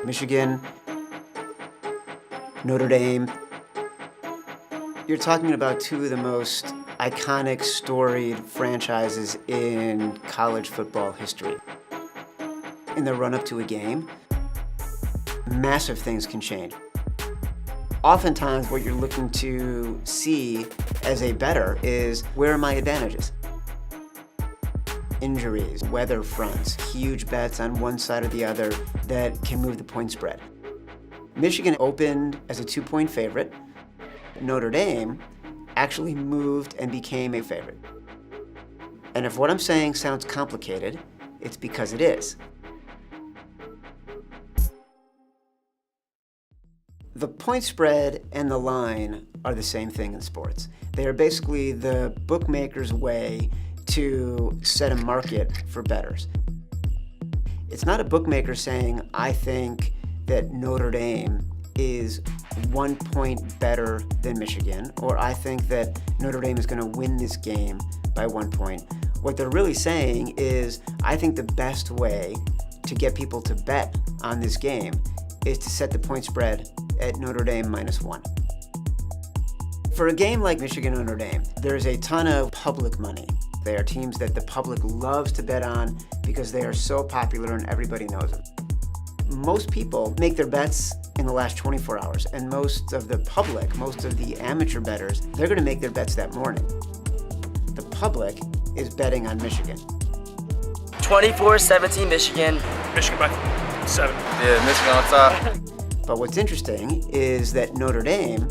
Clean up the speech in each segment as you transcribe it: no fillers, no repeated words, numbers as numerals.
Michigan, Notre Dame. You're talking about two of the most iconic, storied franchises in college football history. In the run-up to a game, massive things can change. Oftentimes, what you're looking to see as a bettor is, where are my advantages? Injuries, weather fronts, huge bets on one side or the other that can move the point spread. Michigan opened as a 2-point favorite. Notre Dame actually moved and became a favorite. And if what I'm saying sounds complicated, it's because it is. The point spread and the line are the same thing in sports. They are basically the bookmaker's way to set a market for bettors. It's not a bookmaker saying, I think that Notre Dame is 1 point better than Michigan, or I think that Notre Dame is going to win this game by 1 point. What they're really saying is, I think the best way to get people to bet on this game is to set the point spread at Notre Dame -1. For a game like Michigan-Notre Dame, there's a ton of public money. They are teams that the public loves to bet on because they are so popular and everybody knows them. Most people make their bets in the last 24 hours, and most of the public, most of the amateur bettors, they're going to make their bets that morning. The public is betting on Michigan. 24-17 Michigan. Michigan by 7. Yeah, Michigan on top. But what's interesting is that Notre Dame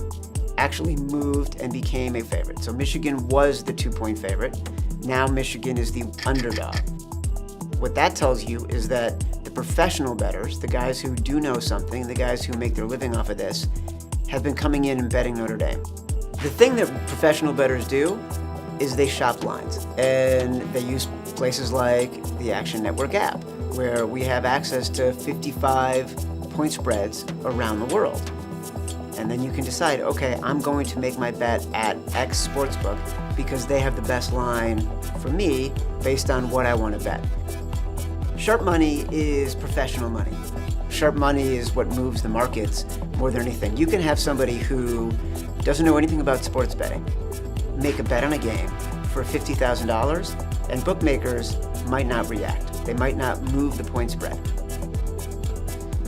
actually moved and became a favorite. So Michigan was the 2-point favorite. Now Michigan is the underdog. What that tells you is that the professional bettors, the guys who do know something, the guys who make their living off of this, have been coming in and betting Notre Dame. The thing that professional bettors do is they shop lines, and they use places like the Action Network app, where we have access to 55 point spreads around the world. And then you can decide, okay, I'm going to make my bet at X Sportsbook because they have the best line for me based on what I want to bet. Sharp money is professional money. Sharp money is what moves the markets more than anything. You can have somebody who doesn't know anything about sports betting make a bet on a game for $50,000, and bookmakers might not react. They might not move the point spread.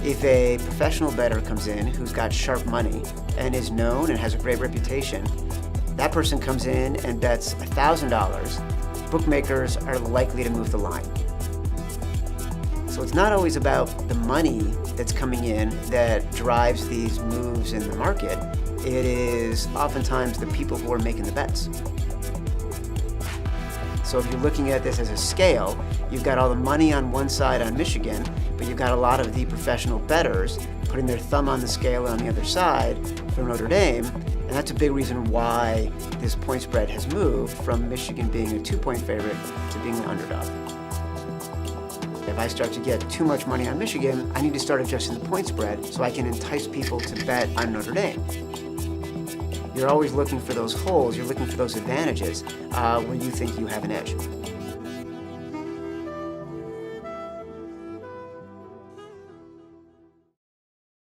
If a professional bettor comes in who's got sharp money and is known and has a great reputation, that person comes in and bets $1,000, bookmakers are likely to move the line. So it's not always about the money that's coming in that drives these moves in the market. It is oftentimes the people who are making the bets. So if you're looking at this as a scale, you've got all the money on one side on Michigan, but you've got a lot of the professional bettors putting their thumb on the scale on the other side for Notre Dame, and that's a big reason why this point spread has moved from Michigan being a 2-point favorite to being an underdog. If I start to get too much money on Michigan, I need to start adjusting the point spread so I can entice people to bet on Notre Dame. You're always looking for those holes, you're looking for those advantages where you think you have an edge.